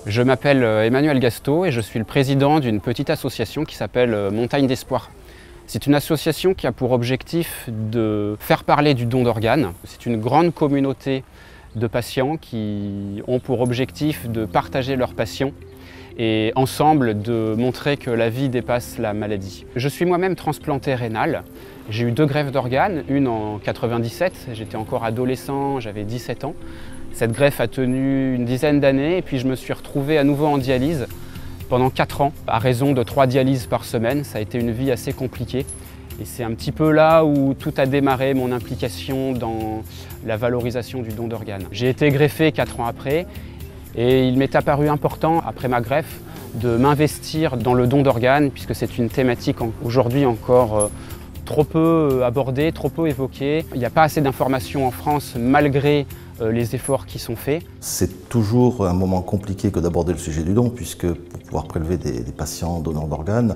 Je m'appelle Emmanuel Gastaud et je suis le président d'une petite association qui s'appelle Montagne d'Espoir. C'est une association qui a pour objectif de faire parler du don d'organes. C'est une grande communauté de patients qui ont pour objectif de partager leur passion et ensemble de montrer que la vie dépasse la maladie. Je suis moi-même transplanté rénal. J'ai eu 2 greffes d'organes, une en 97, j'étais encore adolescent, j'avais 17 ans. Cette greffe a tenu une dizaine d'années et puis je me suis retrouvé à nouveau en dialyse pendant 4 ans, à raison de 3 dialyses par semaine. Ça a été une vie assez compliquée et c'est un petit peu là où tout a démarré, mon implication dans la valorisation du don d'organes. J'ai été greffé 4 ans après et il m'est apparu important, après ma greffe, de m'investir dans le don d'organes puisque c'est une thématique aujourd'hui encore trop peu abordée, trop peu évoquée. Il n'y a pas assez d'informations en France malgré les efforts qui sont faits. C'est toujours un moment compliqué que d'aborder le sujet du don, puisque pour pouvoir prélever des patients donneurs d'organes,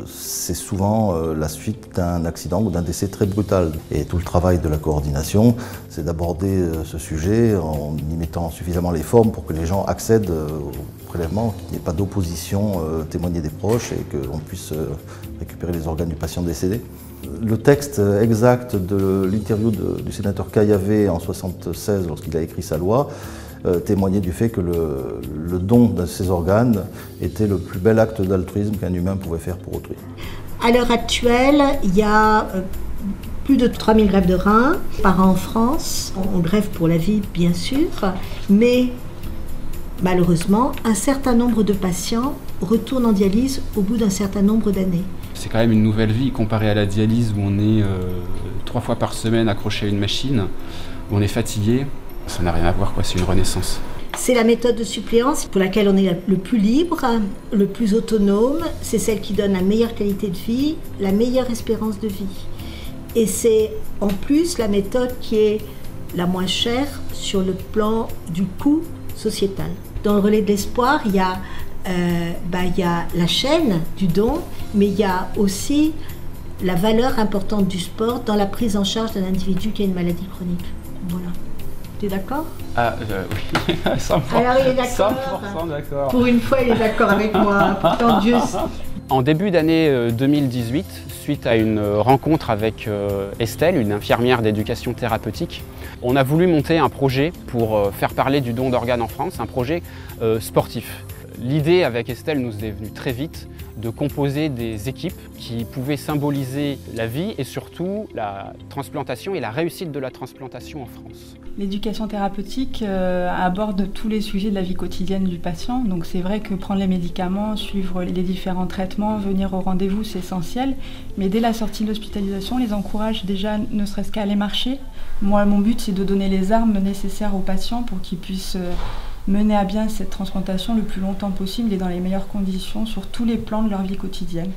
c'est souvent la suite d'un accident ou d'un décès très brutal. Et tout le travail de la coordination, c'est d'aborder ce sujet en y mettant suffisamment les formes pour que les gens accèdent au prélèvement, qu'il n'y ait pas d'opposition témoignée des proches et qu'on puisse récupérer les organes du patient décédé. Le texte exact de l'interview du sénateur Caillavet en 1976, lorsqu'il a écrit sa loi, témoignait du fait que le don de ces organes était le plus bel acte d'altruisme qu'un humain pouvait faire pour autrui. À l'heure actuelle, il y a plus de 3000 greffes de reins par an en France. On greffe pour la vie, bien sûr, mais malheureusement, un certain nombre de patients retournent en dialyse au bout d'un certain nombre d'années. C'est quand même une nouvelle vie comparée à la dialyse où on est 3 fois par semaine accroché à une machine, où on est fatigué. Ça n'a rien à voir, quoi. C'est une renaissance. C'est la méthode de suppléance pour laquelle on est le plus libre, le plus autonome. C'est celle qui donne la meilleure qualité de vie, la meilleure espérance de vie. Et c'est en plus la méthode qui est la moins chère sur le plan du coût sociétal. Dans le relais de l'espoir, il y a la chaîne du don, mais il y a aussi la valeur importante du sport dans la prise en charge d'un individu qui a une maladie chronique. Voilà. Tu es d'accord? Ah, oui, 100%. Alors il est d'accord. 100% d'accord. Pour une fois, il est d'accord avec moi. Pourtant, Dieu. En début d'année 2018, suite à une rencontre avec Estelle, une infirmière d'éducation thérapeutique, on a voulu monter un projet pour faire parler du don d'organes en France, un projet sportif. L'idée avec Estelle nous est venue très vite de composer des équipes qui pouvaient symboliser la vie et surtout la transplantation et la réussite de la transplantation en France. L'éducation thérapeutique aborde tous les sujets de la vie quotidienne du patient. Donc c'est vrai que prendre les médicaments, suivre les différents traitements, venir au rendez-vous, c'est essentiel. Mais dès la sortie de l'hospitalisation, on les encourage déjà ne serait-ce qu'à aller marcher. Moi, mon but, c'est de donner les armes nécessaires aux patients pour qu'ils puissent mener à bien cette transplantation le plus longtemps possible et dans les meilleures conditions sur tous les plans de leur vie quotidienne.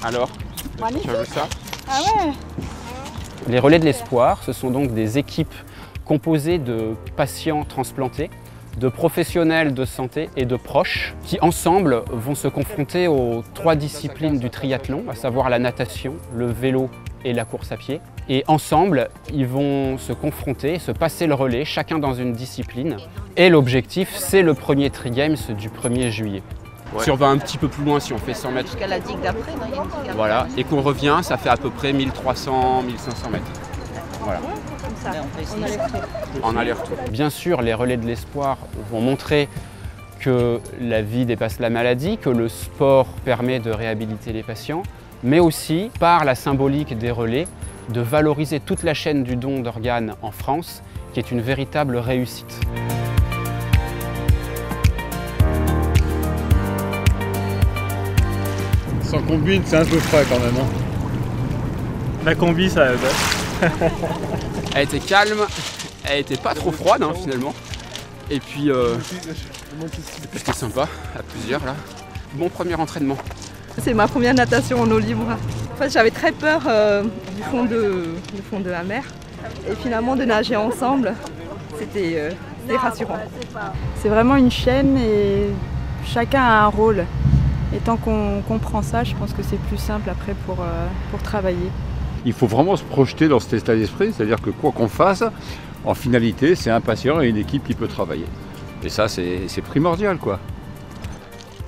Alors, tu as vu ça? Ah ouais. Les relais de l'espoir, ce sont donc des équipes composées de patients transplantés, de professionnels de santé et de proches qui ensemble vont se confronter aux 3 disciplines du triathlon, à savoir la natation, le vélo et la course à pied. Et ensemble, ils vont se confronter, se passer le relais, chacun dans une discipline. Et l'objectif, c'est le premier Tri-Games du 1er juillet. Ouais. Si on va un petit peu plus loin, si on fait 100 mètres. Jusqu'à la digue d'après, non? Il y a une digue après. Voilà, et qu'on revient, ça fait à peu près 1300, 1500 mètres. Voilà. Comme ça, on aller-retour. En aller-retour. Bien sûr, les relais de l'espoir vont montrer que la vie dépasse la maladie, que le sport permet de réhabiliter les patients, mais aussi, par la symbolique des relais, de valoriser toute la chaîne du don d'organes en France, qui est une véritable réussite. Sans combine, c'est un peu frais quand même. Hein. La combi, ça aide. Elle était calme, elle était pas trop froide hein, finalement. Et puis c'était sympa, à plusieurs là. Bon premier entraînement. C'est ma première natation en eau libre. En fait, j'avais très peur du fond de la mer. Et finalement de nager ensemble, c'était rassurant. C'est vraiment une chaîne et chacun a un rôle. Et tant qu'on comprend ça, je pense que c'est plus simple après pour travailler. Il faut vraiment se projeter dans cet état d'esprit, c'est-à-dire que quoi qu'on fasse, en finalité, c'est un patient et une équipe qui peut travailler. Et ça, c'est primordial, quoi.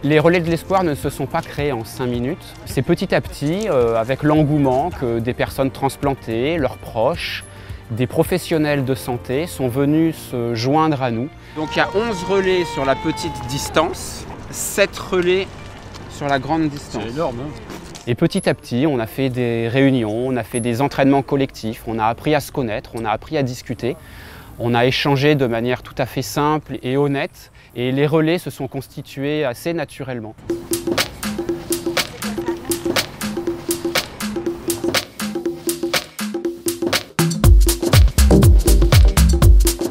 Les relais de l'espoir ne se sont pas créés en 5 minutes. C'est petit à petit, avec l'engouement que des personnes transplantées, leurs proches, des professionnels de santé sont venus se joindre à nous. Donc il y a 11 relais sur la petite distance, 7 relais sur la grande distance. C'est énorme, hein. Et petit à petit, on a fait des réunions, on a fait des entraînements collectifs, on a appris à se connaître, on a appris à discuter, on a échangé de manière tout à fait simple et honnête, et les relais se sont constitués assez naturellement.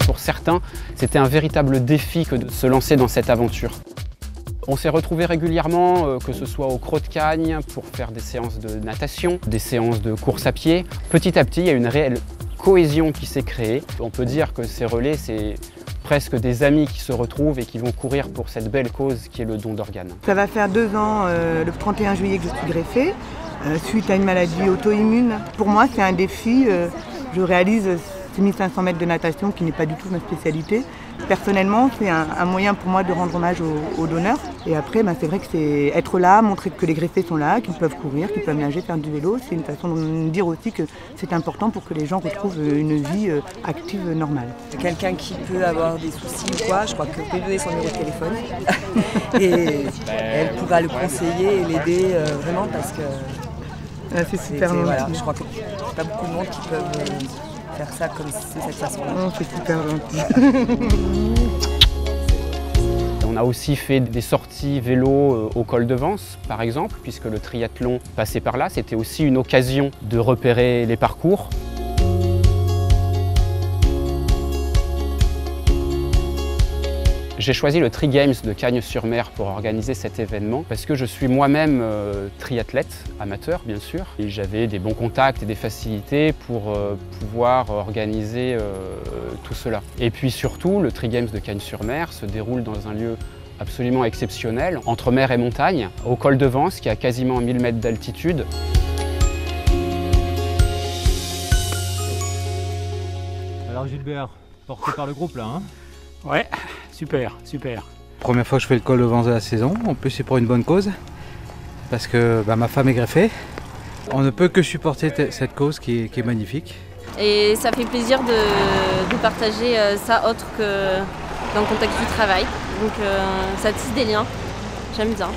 Pour certains, c'était un véritable défi que de se lancer dans cette aventure. On s'est retrouvés régulièrement, que ce soit au Creux de Cagnes, pour faire des séances de natation, des séances de course à pied. Petit à petit, il y a une réelle cohésion qui s'est créée. On peut dire que ces relais, c'est presque des amis qui se retrouvent et qui vont courir pour cette belle cause qui est le don d'organes. Ça va faire 2 ans, le 31 juillet, que je suis greffée, suite à une maladie auto-immune. Pour moi, c'est un défi. Je réalise 6500 mètres de natation, qui n'est pas du tout ma spécialité. Personnellement, c'est un moyen pour moi de rendre hommage aux donneurs. Et après, c'est vrai que c'est être là, montrer que les greffés sont là, qu'ils peuvent courir, qu'ils peuvent nager, faire du vélo. C'est une façon de me dire aussi que c'est important pour que les gens retrouvent une vie active normale. Quelqu'un qui peut avoir des soucis ou quoi, je crois que vous pouvez donner son numéro de téléphone. Et elle pourra le conseiller et l'aider vraiment parce que c'est super gentil. Voilà, je crois que c'est pas beaucoup de monde qui peuvent faire ça comme c'est cette façon-là. Oh, c'est super gentil. On a aussi fait des sorties vélo au col de Vence, par exemple, puisque le triathlon passait par là. C'était aussi une occasion de repérer les parcours. J'ai choisi le Tri Games de Cagnes-sur-Mer pour organiser cet événement parce que je suis moi-même triathlète, amateur bien sûr, et j'avais des bons contacts et des facilités pour pouvoir organiser tout cela. Et puis surtout, le Tri Games de Cagnes-sur-Mer se déroule dans un lieu absolument exceptionnel, entre mer et montagne, au col de Vence qui a quasiment 1000 mètres d'altitude. Alors Gilbert, porté par le groupe là, hein? Ouais, super, super. Première fois que je fais le col de Vence de la saison, en plus c'est pour une bonne cause, parce que ma femme est greffée. On ne peut que supporter cette cause qui est magnifique. Et ça fait plaisir de partager ça autre que dans le contexte du travail. Donc ça tisse des liens, j'aime bien.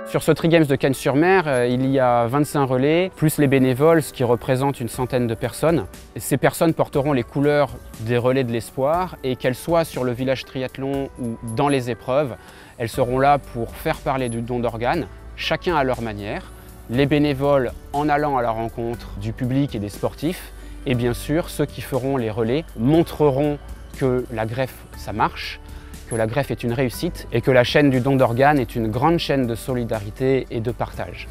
Sur ce Tri Games de Cagnes-sur-Mer, il y a 25 relais, plus les bénévoles, ce qui représente une centaine de personnes. Ces personnes porteront les couleurs des relais de l'espoir et qu'elles soient sur le village triathlon ou dans les épreuves, elles seront là pour faire parler du don d'organes, chacun à leur manière. Les bénévoles en allant à la rencontre du public et des sportifs, et bien sûr ceux qui feront les relais montreront que la greffe, ça marche, que la greffe est une réussite et que la chaîne du don d'organes est une grande chaîne de solidarité et de partage.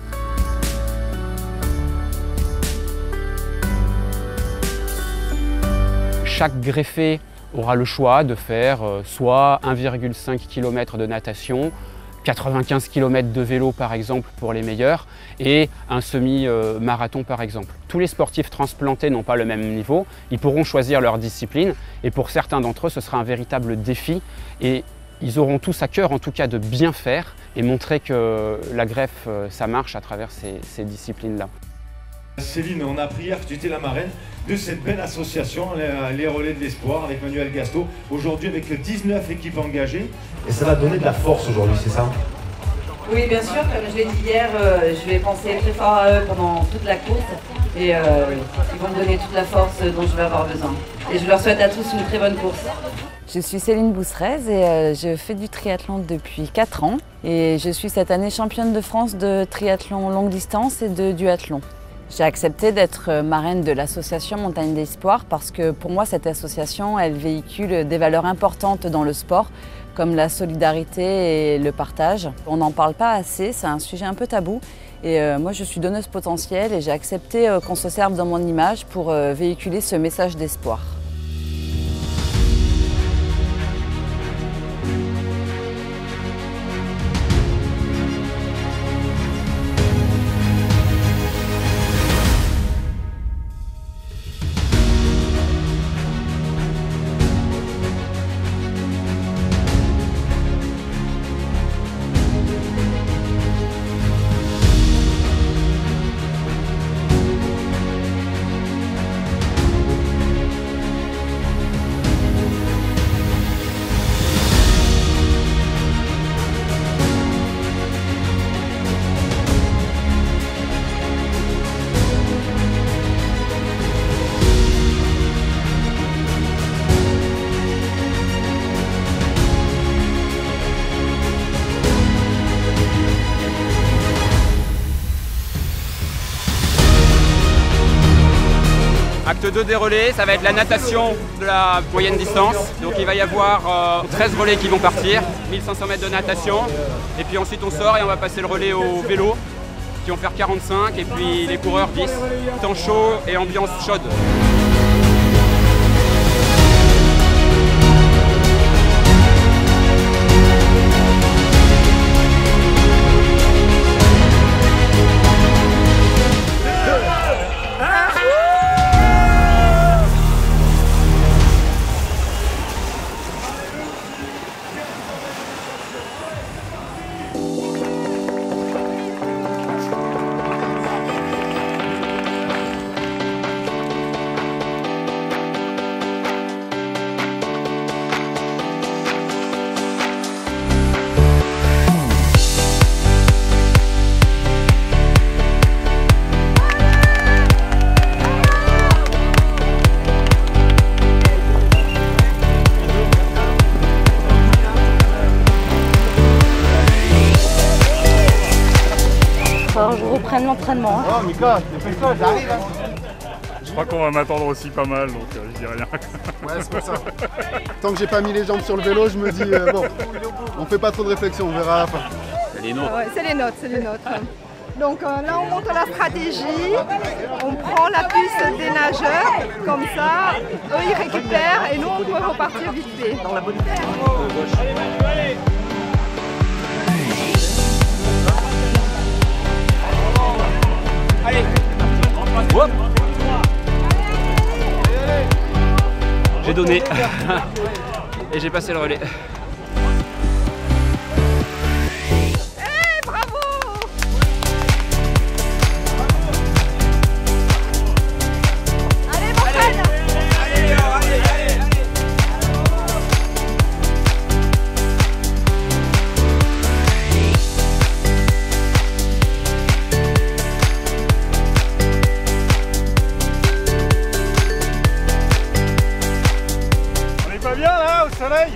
Chaque greffé aura le choix de faire soit 1,5 km de natation, 95 km de vélo par exemple pour les meilleurs et un semi-marathon par exemple. Tous les sportifs transplantés n'ont pas le même niveau, ils pourront choisir leur discipline et pour certains d'entre eux ce sera un véritable défi et ils auront tous à cœur en tout cas de bien faire et montrer que la greffe ça marche à travers ces disciplines-là. Céline, on a appris hier que tu étais la marraine de cette belle association, les Relais de l'Espoir, avec Manuel Gastaud. Aujourd'hui, avec 19 équipes engagées. Et ça va donner de la force aujourd'hui, c'est ça? Oui, bien sûr. Comme je l'ai dit hier, je vais penser très fort à eux pendant toute la course. Et ils vont me donner toute la force dont je vais avoir besoin. Et je leur souhaite à tous une très bonne course. Je suis Céline Bousserez et je fais du triathlon depuis 4 ans. Et je suis cette année championne de France de triathlon longue distance et de duathlon. J'ai accepté d'être marraine de l'association Montagne d'Espoir parce que pour moi cette association elle véhicule des valeurs importantes dans le sport comme la solidarité et le partage. On n'en parle pas assez, c'est un sujet un peu tabou. Et moi, je suis donneuse potentielle et j'ai accepté qu'on se serve de mon image pour véhiculer ce message d'espoir. Acte 2 des relais, ça va être la natation de la moyenne distance. Donc il va y avoir 13 relais qui vont partir, 1500 mètres de natation. Et puis ensuite on sort et on va passer le relais au vélo, qui vont faire 45, et puis les coureurs 10. Temps chaud et ambiance chaude. Je reprenne l'entraînement. Hein. Oh Mika, fais ça, j'arrive. Je crois qu'on va m'attendre aussi pas mal, donc je dis rien. Ouais, c'est pour ça. Tant que j'ai pas mis les jambes sur le vélo, je me dis, bon, on fait pas trop de réflexion, on verra à la fin. C'est les nôtres. Ouais, c'est les nôtres, c'est les nôtres. Donc là, on monte la stratégie, on prend la piste des nageurs, comme ça, eux ils récupèrent et nous on peut repartir vite fait. Dans la bonne terre. Allez, hop. J'ai donné et j'ai passé le relais. Soleil.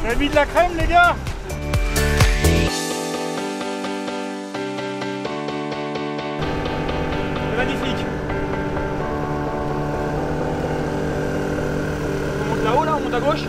Vous avez mis de la crème les gars? C'est magnifique. On monte là-haut là, on monte à gauche.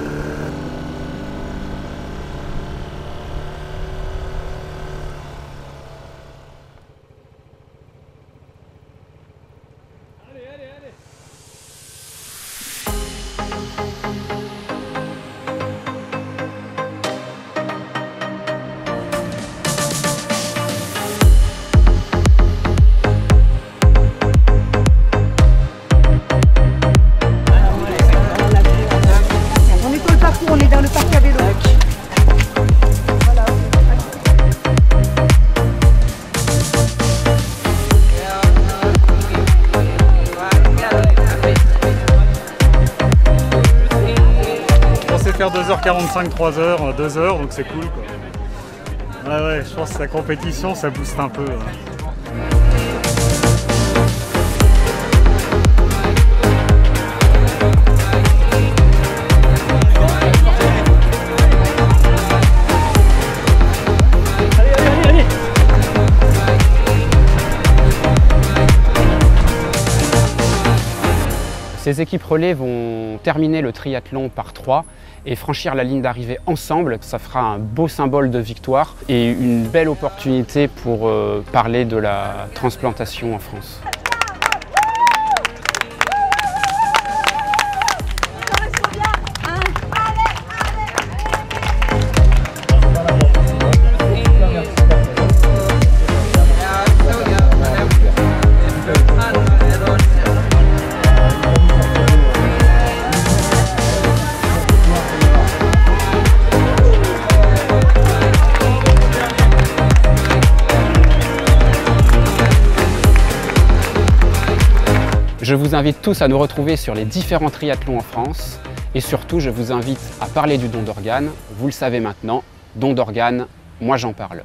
On est dans le parc à vélo. Voilà. On pensait faire 2h45, 3h, 2h, donc c'est cool quoi. Ouais ouais, je pense que la compétition ça booste un peu. Ces équipes relais vont vont terminer le triathlon par 3 et franchir la ligne d'arrivée ensemble. Ça fera un beau symbole de victoire et une belle opportunité pour parler de la transplantation en France. Je vous invite tous à nous retrouver sur les différents triathlons en France et surtout je vous invite à parler du don d'organes. Vous le savez maintenant, don d'organes, moi j'en parle.